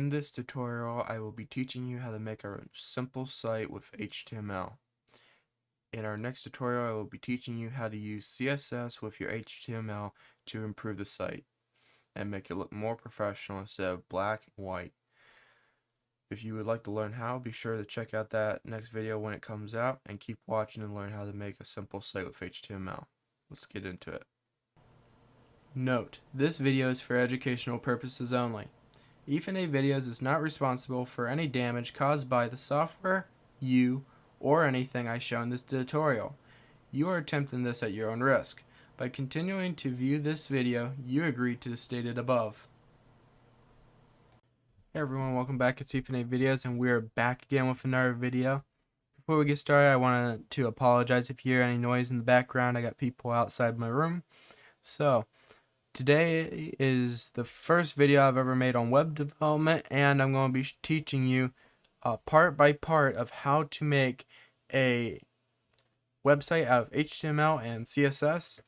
In this tutorial, I will be teaching you how to make a simple site with HTML. In our next tutorial, I will be teaching you how to use CSS with your HTML to improve the site and make it look more professional instead of black and white. If you would like to learn how, be sure to check out that next video when it comes out and keep watching and learn how to make a simple site with HTML. Let's get into it. Note, this video is for educational purposes only. EthanAvideos is not responsible for any damage caused by the software, you, or anything I show in this tutorial. You are attempting this at your own risk. By continuing to view this video, you agree to the stated above. Hey everyone, welcome back. It's EthanAvideos and we're back again with another video. Before we get started, I wanted to apologize if you hear any noise in the background. I got people outside my room. So, today is the first video I've ever made on web development, and I'm going to be teaching you part by part of how to make a website out of HTML and CSS.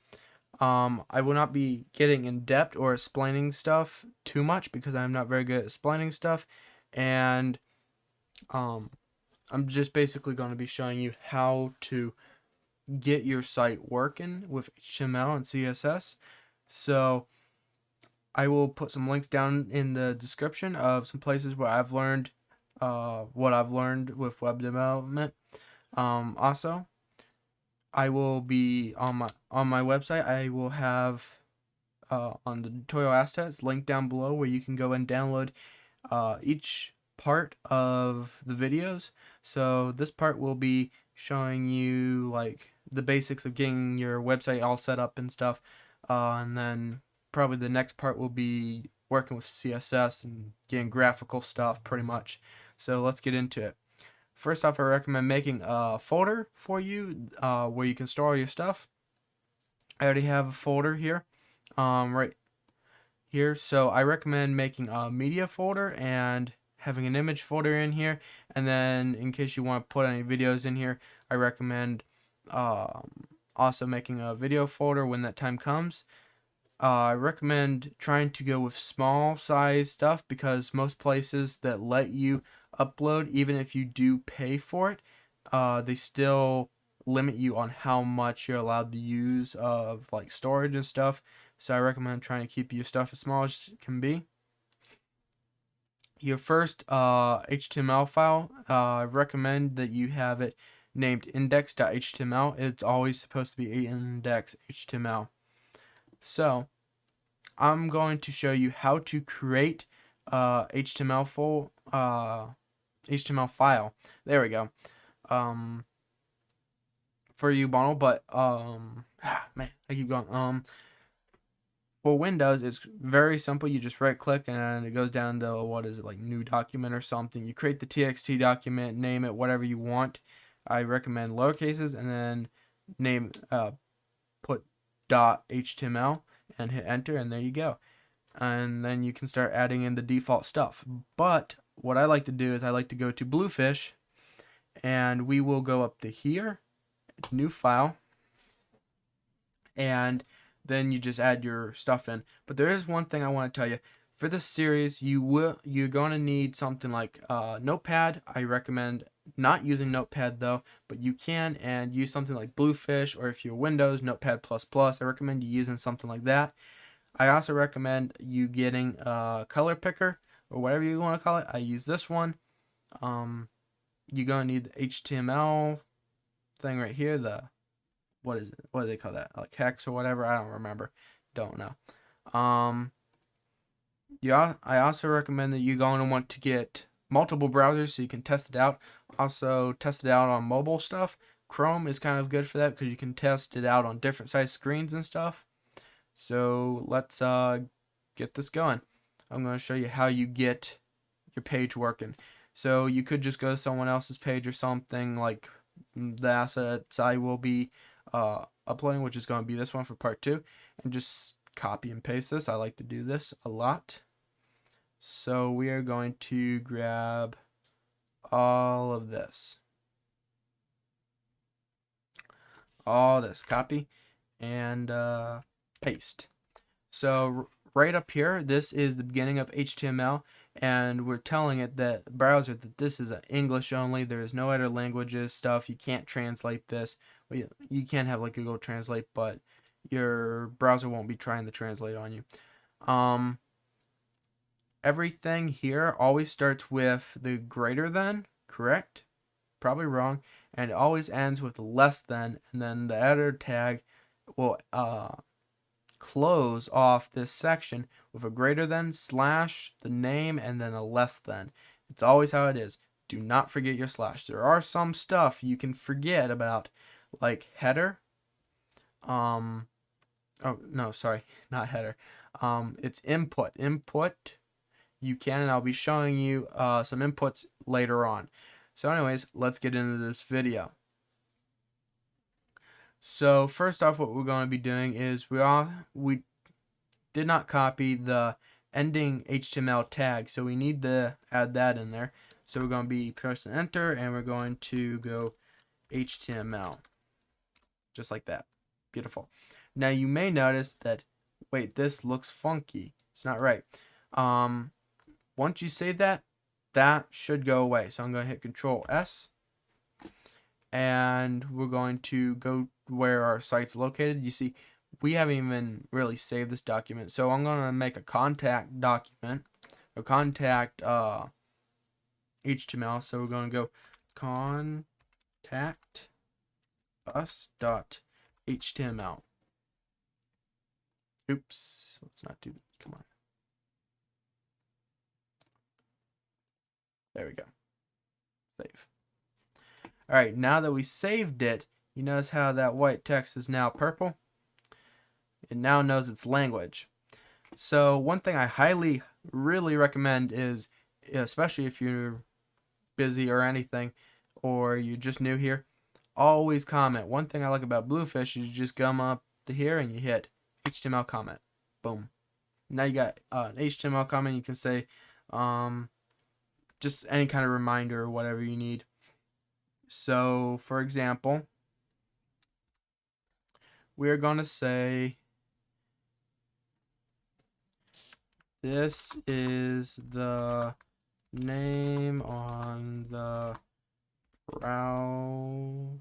I will not be getting in depth or explaining stuff too much because I'm not very good at explaining stuff, and I'm just basically going to be showing you how to get your site working with HTML and CSS. So I will put some links down in the description of some places where I've learned what I've learned with web development. Also, I will be on my website. I will have on the tutorial assets linked down below where you can go and download each part of the videos. So this part will be showing you like the basics of getting your website all set up and stuff, and then probably the next part will be working with CSS and getting graphical stuff pretty much. So let's get into it. First off, I recommend making a folder for you where you can store all your stuff. I already have a folder here right here, so I recommend making a media folder and having an image folder in here, and then in case you want to put any videos in here, I recommend also making a video folder when that time comes. I recommend trying to go with small size stuff because most places that let you upload, even if you do pay for it, they still limit you on how much you're allowed to use of like storage and stuff. So I recommend trying to keep your stuff as small as it can be. Your first HTML file, I recommend that you have it named index.html. It's always supposed to be index.html. So I'm going to show you how to create HTML file. There we go. For you, Bonald, but man, I keep going. For Windows, it's very simple. You just right click and it goes down to, what is it, like new document or something. You create the TXT document, name it whatever you want. I recommend lowercases and then name put .html and hit enter, and there you go. And then you can start adding in the default stuff. But what I like to do is I like to go to Bluefish, and we will go up to here, new file, and then you just add your stuff in. But there is one thing I want to tell you. For this series, you're going to need something like Notepad. I recommend not using Notepad though, but you can and use something like Bluefish, or if you're Windows, Notepad++. I recommend you using something like that. I also recommend you getting a color picker or whatever you want to call it. I use this one. You're going to need the HTML thing right here, the what is it? What do they call that? Like hex or whatever? I don't remember. Don't know. Yeah, I also recommend that you're going to want to get multiple browsers so you can test it out. Also, test it out on mobile stuff. Chrome is kind of good for that because you can test it out on different size screens and stuff. So let's get this going. I'm going to show you how you get your page working. So you could just go to someone else's page or something, like the assets I will be uploading, which is going to be this one for part 2, and just copy and paste this. I like to do this a lot. So we are going to grab all of this, copy and paste. So right up here, this is the beginning of HTML, and we're telling it that browser that this is English only. There is no other languages stuff. You can't translate this. Well, you can have like Google Translate, but your browser won't be trying to translate on you. Everything here always starts with the greater than, correct? Probably wrong. And it always ends with less than, and then the editor tag will close off this section with a greater than, slash, the name, and then a less than. It's always how it is. Do not forget your slash. There are some stuff you can forget about, like header. Oh no, sorry, not header. It's input. Input. You can, and I'll be showing you some inputs later on. So anyways, let's get into this video. So first off, what we're going to be doing is we did not copy the ending HTML tag, so we need to add that in there. So we're going to be pressing enter, and we're going to go HTML, just like that. Beautiful. Now you may notice that, wait, this looks funky. It's not right. Once you save that, that should go away. So I'm going to hit Control S, and we're going to go where our site's located. You see, we haven't even really saved this document. So I'm going to make a contact document, a contact HTML. So we're going to go contact us.html. Oops, let's not do that. Come on. There we go. Save. Alright, now that we saved it, you notice how that white text is now purple? It now knows its language. So one thing I really recommend is, especially if you're busy or anything, or you're just new here, always comment. One thing I like about Bluefish is you just come up to here and you hit HTML comment. Boom. Now you got an HTML comment. You can say just any kind of reminder or whatever you need. So for example, we're going to say this is the name on the browser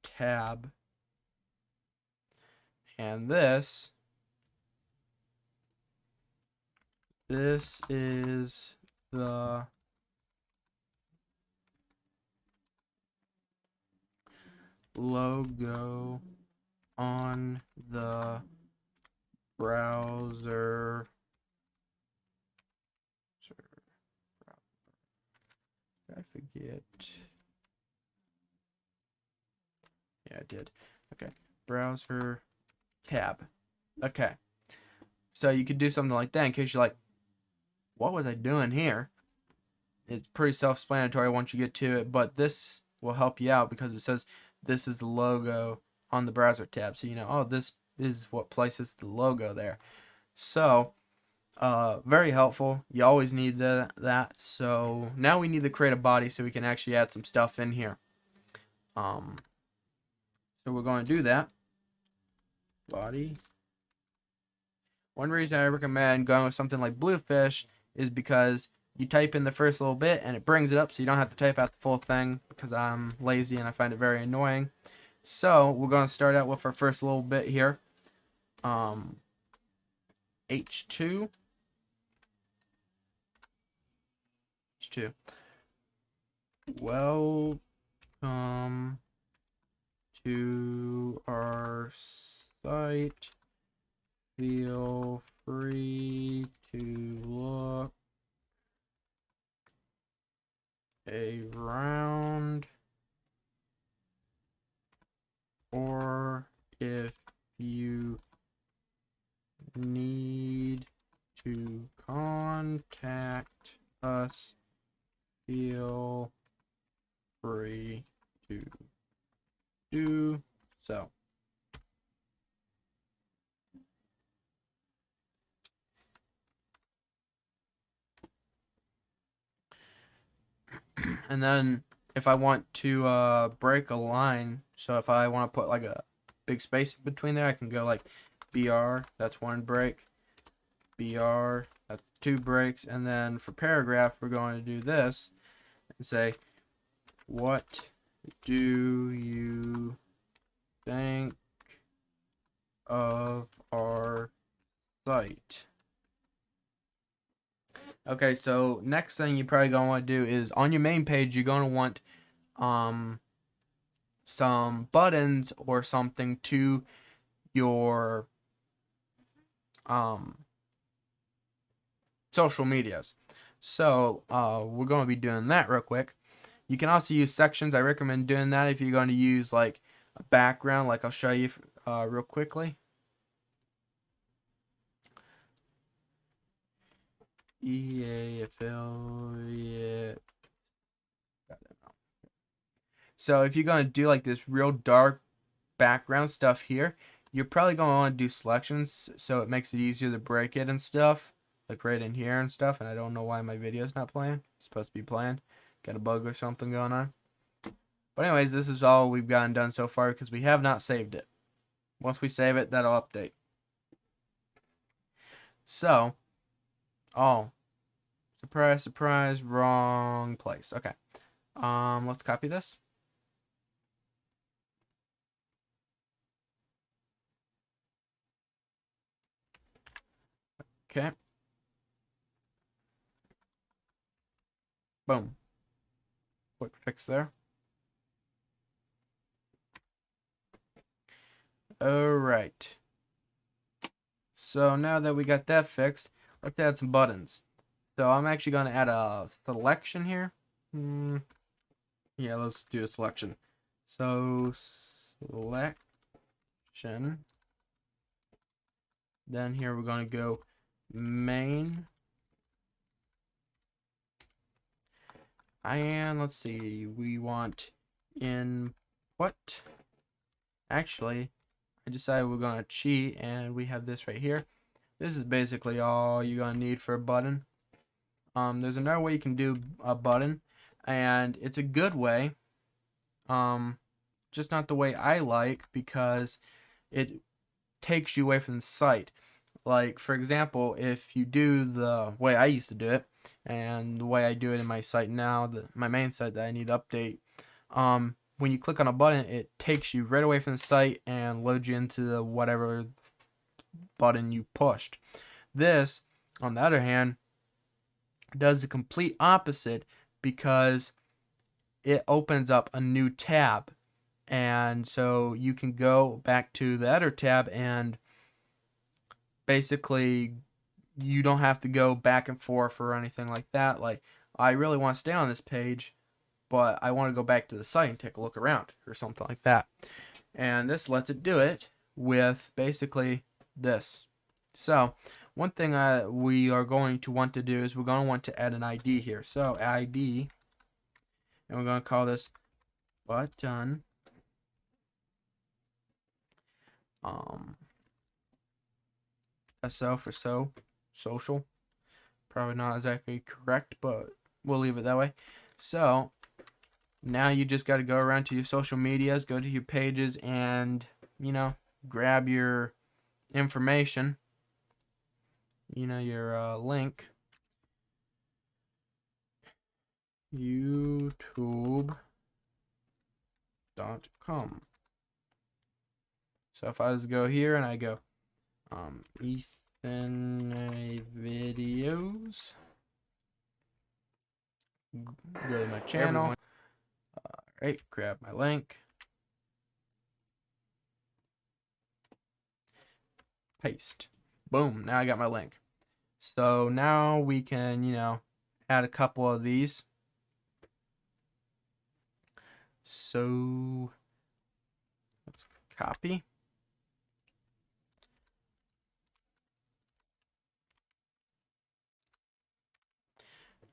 tab, and this is the logo on the browser. Did I forget? Yeah, I did. Okay, browser tab. Okay, so you could do something like that in case you're like, what was I doing here? It's pretty self-explanatory once you get to it, but this will help you out because it says this is the logo on the browser tab. So you know, oh, this is what places the logo there. So very helpful. You always need that. So now we need to create a body so we can actually add some stuff in here. So we're going to do that. Body. One reason I recommend going with something like Bluefish is because you type in the first little bit and it brings it up, so you don't have to type out the full thing, because I'm lazy and I find it very annoying. So we're going to start out with our first little bit here. H2. Welcome to our site. Feel free to look around, or if you need to contact us, feel free to do so. And then if I want to break a line, so if I want to put like a big space between there, I can go like BR, that's one break, BR, that's 2 breaks, and then for paragraph we're going to do this and say, what do you think of our site? Okay, so next thing you're probably going to want to do is on your main page you're going to want some buttons or something to your social medias. So we're going to be doing that real quick. You can also use sections. I recommend doing that if you're going to use like a background, like I'll show you real quickly. EA affiliate. So if you're going to do like this real dark background stuff here, you're probably going to want to do selections so it makes it easier to break it and stuff, like right in here and stuff. And I don't know why my video's not playing. It's supposed to be playing. Got a bug or something going on. But anyways, this is all we've gotten done so far because we have not saved it. Once we save it, that'll update. So, oh, surprise, surprise, wrong place. Okay. Let's copy this. Okay. Boom. Quick fix there. Alright. So now that we got that fixed, let's add some buttons. So I'm actually going to add a selection here. Yeah, let's do a selection. So selection. Then here we're going to go main. And let's see, we want input. Actually, I decided we're going to cheat, and we have this right here. This is basically all you're going to need for a button. There's another way you can do a button, and it's a good way. Just not the way I like, because it takes you away from the site. Like, for example, if you do the way I used to do it, and the way I do it in my site now, my main site that I need to update, when you click on a button, it takes you right away from the site and loads you into the whatever button you pushed. This, on the other hand, does the complete opposite, because it opens up a new tab. And so you can go back to the editor tab, and basically you don't have to go back and forth or anything like that. Like, I really want to stay on this page, but I want to go back to the site and take a look around or something like that. And this lets it do it with basically this. So one thing we are going to want to do is we're going to want to add an ID here. So ID, and we're going to call this button. SO for social. Probably not exactly correct, but we'll leave it that way. So now you just got to go around to your social medias, go to your pages, and grab your information, your link, youtube.com. So if I just go here and I go ethanavideos, go to my channel. Alright, grab my link, paste, boom, now I got my link. So now we can add a couple of these. So let's copy.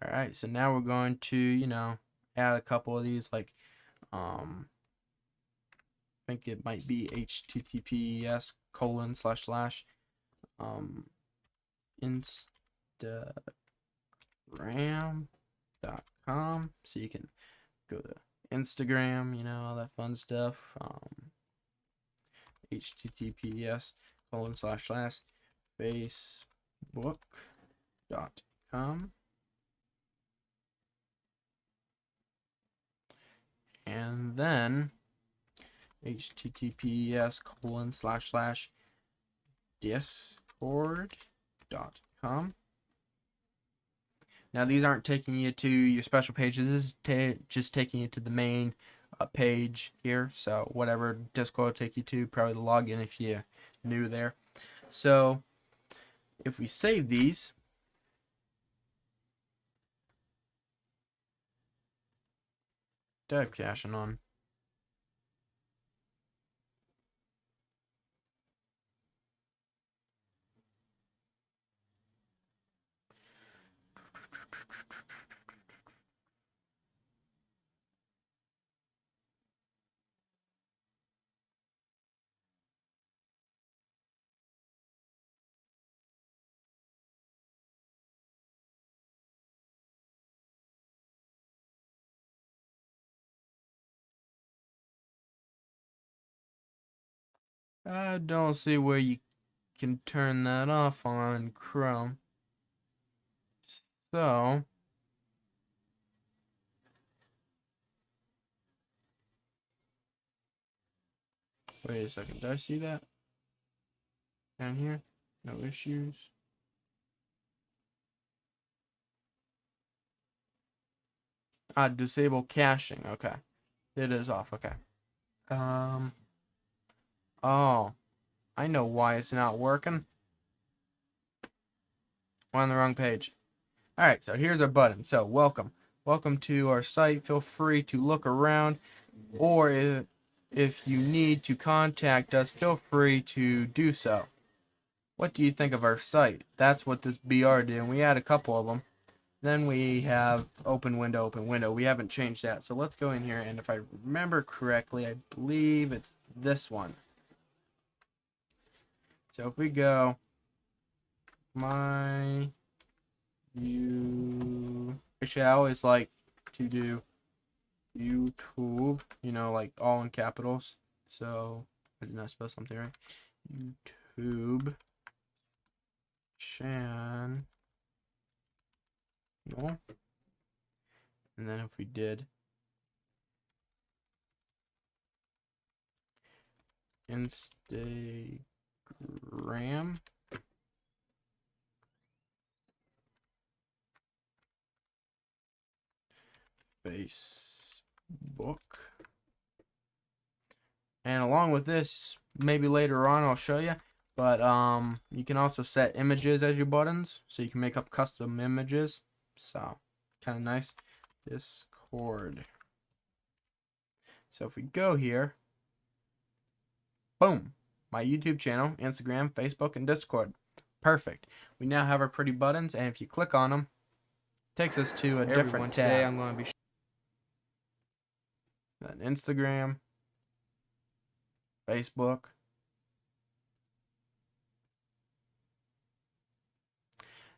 Alright, so now we're going to, add a couple of these, like, I think it might be https://instagram.com, so you can go to Instagram, all that fun stuff. https://facebook.com and then https://discord.com. Now these aren't taking you to your special pages. This is just taking you to the main page here. So whatever Discord will take you to, probably the login if you're new there. So if we save these, dive caching on. I don't see where you can turn that off on Chrome. So wait a second, did I see that down here? No issues. Disable caching. Okay, it is off. Okay. Oh, I know why it's not working. We're on the wrong page. All right, so here's our button. So welcome to our site. Feel free to look around, or if you need to contact us, feel free to do so. What do you think of our site? That's what this BR did, and we had a couple of them. Then we have open window, open window. We haven't changed that. So let's go in here, and if I remember correctly, I believe it's this one. So if we go actually I always like to do YouTube, you know, like all in capitals. So I did not spell something right. YouTube channel. And then if we did Instagram, Facebook, and along with this, maybe later on I'll show you, but you can also set images as your buttons, so you can make up custom images. So kind of nice. Discord. So if we go here, boom, my YouTube channel, Instagram, Facebook, and Discord. Perfect. We now have our pretty buttons, and if you click on them, it takes us to a different tab. Today I'm going to be then Instagram, Facebook.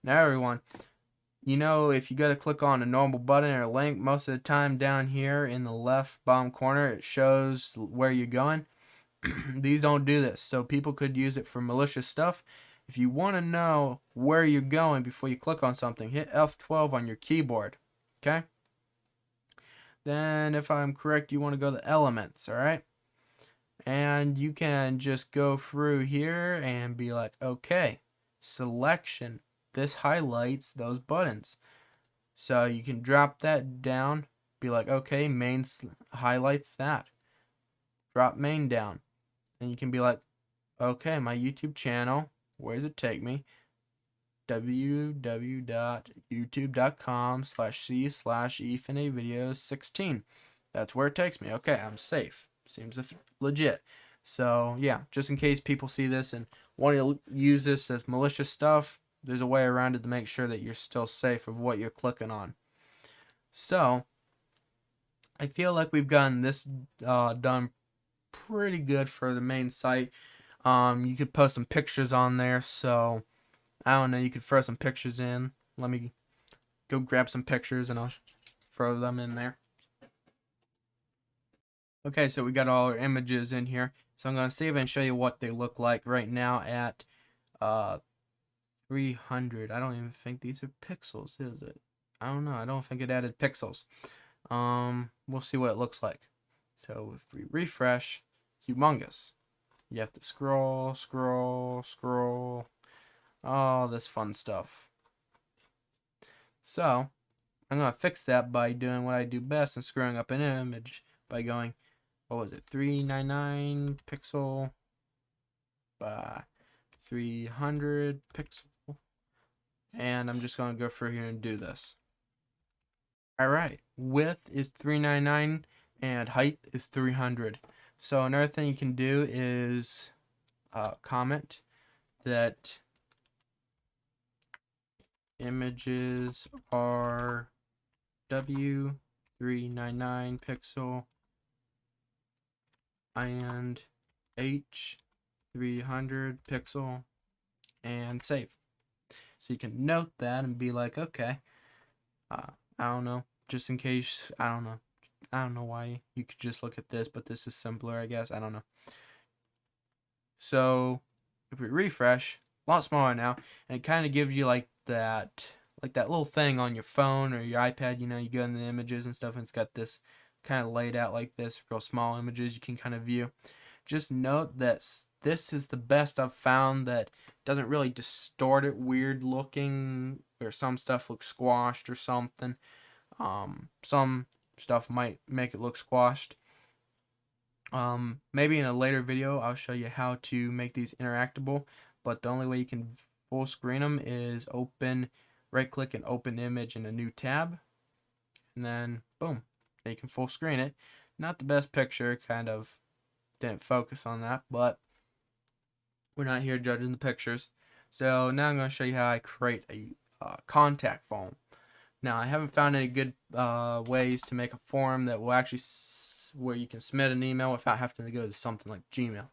Now everyone, you know, if you go to click on a normal button or a link, most of the time down here in the left bottom corner it shows where you're going. These don't do this, so people could use it for malicious stuff. If you want to know where you're going before you click on something, hit F12 on your keyboard. Okay? Then if I'm correct, you want to go to elements, alright? And you can just go through here and be like, okay, selection. This highlights those buttons. So you can drop that down, be like, okay, main highlights that. Drop main down. And you can be like, okay, my YouTube channel, where does it take me? www.youtube.com/c/ethanavideos16. That's where it takes me. Okay, I'm safe. Seems legit. So yeah, just in case people see this and want to use this as malicious stuff, there's a way around it to make sure that you're still safe of what you're clicking on. So I feel like we've gotten this done pretty good for the main site. You could post some pictures on there, so I don't know, you could throw some pictures in. Let me go grab some pictures and I'll throw them in there. Okay, so we got all our images in here. So I'm going to save and show you what they look like right now at 300. I don't even think these are pixels, is it? I don't know. I don't think it added pixels. We'll see what it looks like. So if we refresh, humongous. You have to scroll, scroll, scroll. All this fun stuff. So I'm gonna fix that by doing what I do best and screwing up an image by going, what was it, 399 pixel by 300 pixel, and I'm just gonna go through here and do this. All right, width is 399 and height is 300. So another thing you can do is comment that images are W399 pixel and H300 pixel and save. So you can note that and be like, okay, I don't know, just in case, I don't know why you could just look at this, but this is simpler, I guess. I don't know. So if we refresh, a lot smaller now, and it kind of gives you like that little thing on your phone or your iPad. You know, you go in the images and stuff, and it's got this kind of laid out like this, real small images you can kind of view. Just note that this is the best I've found that doesn't really distort it weird looking, or some stuff looks squashed or something. Some stuff might make it look squashed. Maybe in a later video I'll show you how to make these interactable, but the only way you can full screen them is right click and open image in a new tab, and then boom, then you can full screen it. Not the best picture, kind of didn't focus on that, but we're not here judging the pictures. So now I'm going to show you how I create a contact form. Now I haven't found any good ways to make a form that will actually where you can submit an email without having to go to something like Gmail.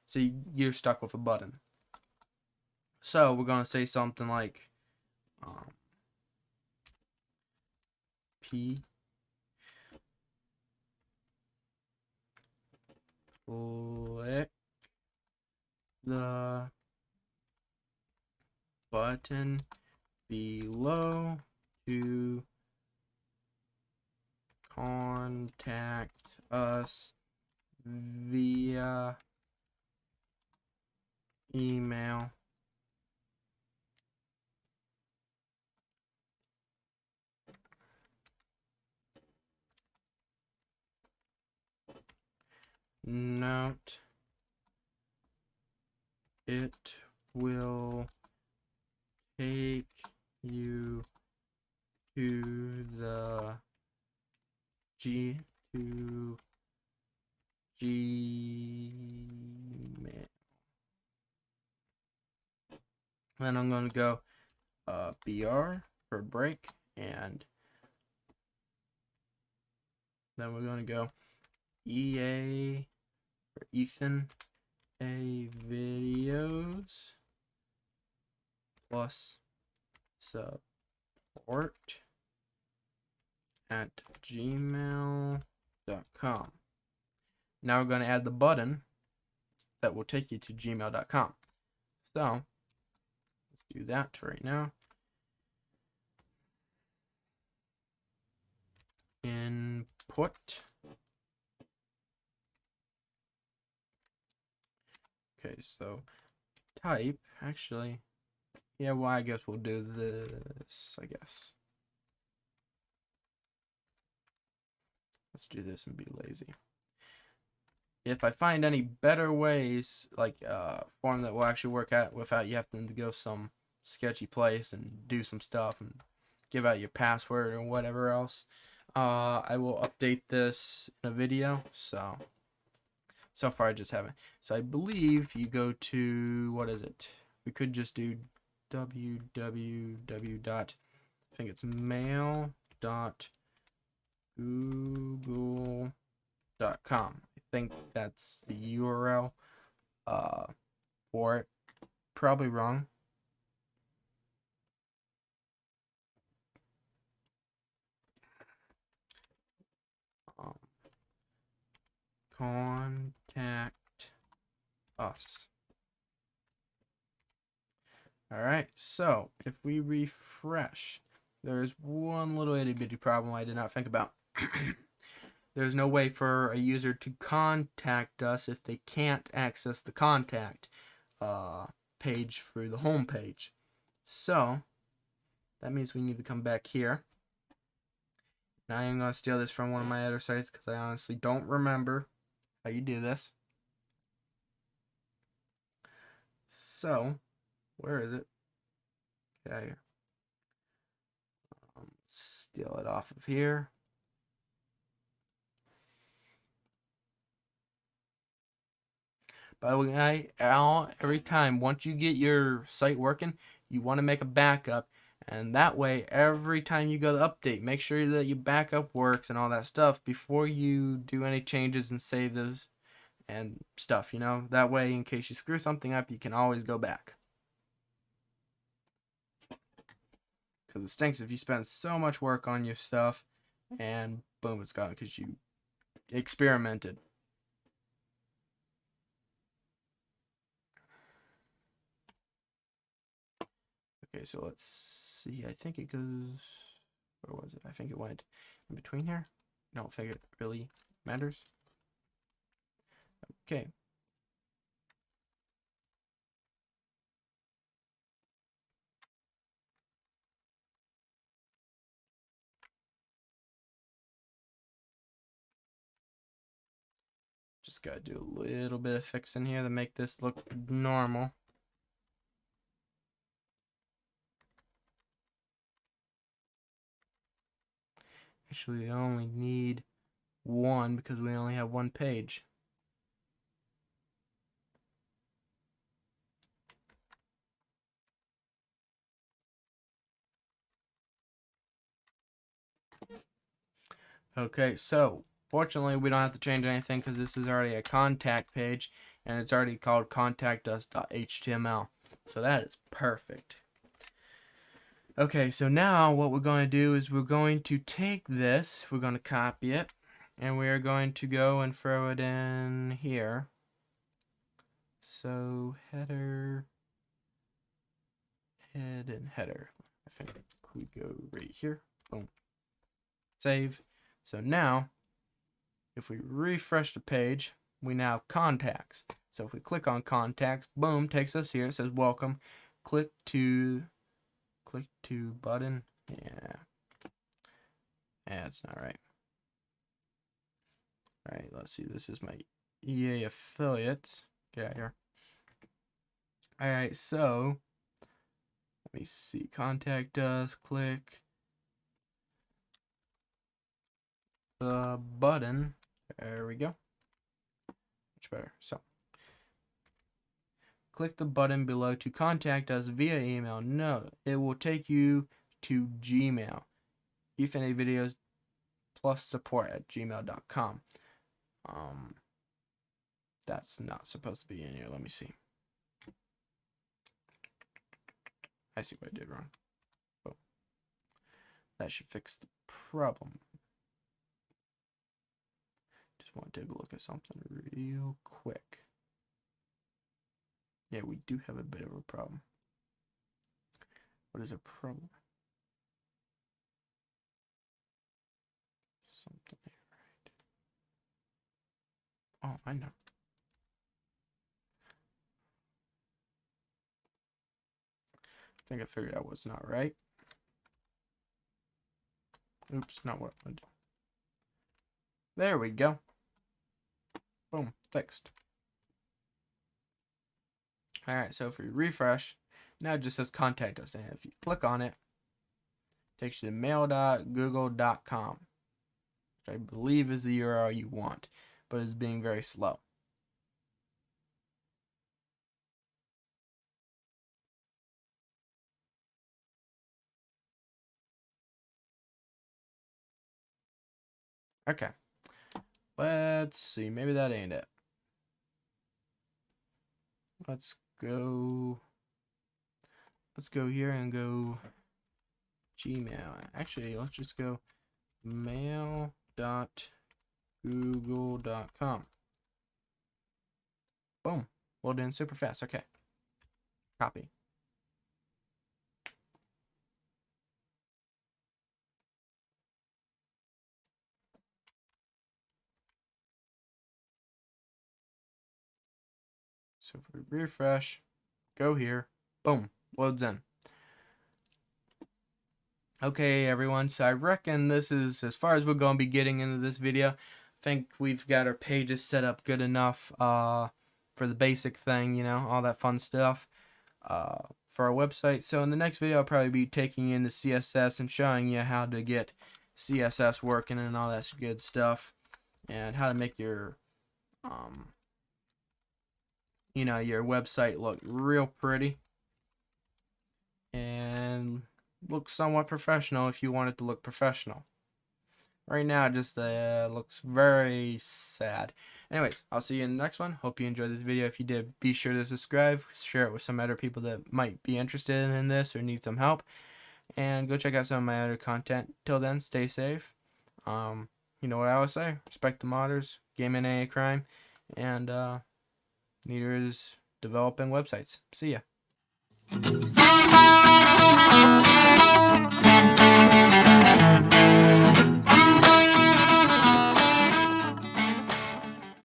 So you're stuck with a button. So we're going to say something like P click the button below to contact us via email. Note, it will take you to the Gmail. Then I'm going to go BR for break, and then we're going to go EA for EthanA videos plus support at gmail.com. Now we're going to add the button that will take you to gmail.com. So let's do that right now. Input. Okay, so type, actually, yeah, well, I guess we'll do this, I guess. Let's do this and be lazy. If I find any better ways, like form that will actually work out without you having to go some sketchy place and do some stuff and give out your password or whatever else, I will update this in a video. So far I just haven't. So I believe you go to, what is it? We could just do www. I think it's mail.google.com. I think that's the URL for it. Probably wrong. Contact us. Alright, so if we refresh, there's one little itty bitty problem I did not think about. There's no way for a user to contact us if they can't access the contact page through the home page. So that means we need to come back here. Now I'm going to steal this from one of my other sites because I honestly don't remember how you do this. So, where is it? Get out of here. Steal it off of here. By the way, every time, once you get your site working, you want to make a backup. And that way, every time you go to update, make sure that your backup works and all that stuff before you do any changes and save those and stuff, you know? That way, in case you screw something up, you can always go back. Because it stinks if you spend so much work on your stuff and boom, it's gone because you experimented. Okay, so let's see. I think it goes... Where was it? I think it went in between here. I don't think it really matters. Okay. Just gotta do a little bit of fixing here to make this look normal. Actually, we only need one because we only have one page. Okay, so fortunately we don't have to change anything because this is already a contact page and it's already called contactus.html. So that is perfect. Okay, so now what we're going to do is we're going to take this, we're going to copy it, and we are going to go and throw it in here. So header, head, and header. I think we go right here. Boom. Save. So now, if we refresh the page, we now have contacts. So if we click on contacts, boom, takes us here. It says welcome. Click to button. Yeah, it's not right. All right, let's see. This is my EA affiliates. Get out of here. All right, so let me see. Contact us. Click the button. There we go. Much better. So click the button below to contact us via email. No, it will take you to Gmail. ethanavideos plus support at gmail.com. That's not supposed to be in here. Let me see. I see what I did wrong. Oh, that should fix the problem. Just want to take a look at something real quick. Yeah, we do have a bit of a problem. What is a problem? Something right. Oh, I know. I think I figured out what's not right. Oops, not what I wanted. There we go. Boom, fixed. Alright, so if we refresh, now it just says contact us. And if you click on it, it takes you to mail.google.com, which I believe is the URL you want, but it's being very slow. Okay. Let's see. Maybe that ain't it. Let's go here and go Gmail. Actually, let's just go mail.google.com. Boom. Well done, super fast. Okay. Copy. So if we refresh, go here, boom, loads in. Okay, everyone, so I reckon this is as far as we're going to be getting into this video. I think we've got our pages set up good enough for the basic thing, you know, all that fun stuff for our website. So in the next video, I'll probably be taking you into CSS and showing you how to get CSS working and all that good stuff, and how to make your you know, your website look real pretty and look somewhat professional if you want it to look professional. Right now it just looks very sad. Anyways, I'll see you in the next one. Hope you enjoyed this video. If you did, be sure to subscribe, share it with some other people that might be interested in this or need some help, and go check out some of my other content. Till then, stay safe. You know what I always say, respect the modders, gaming ain't a crime, and neither is developing websites. See ya.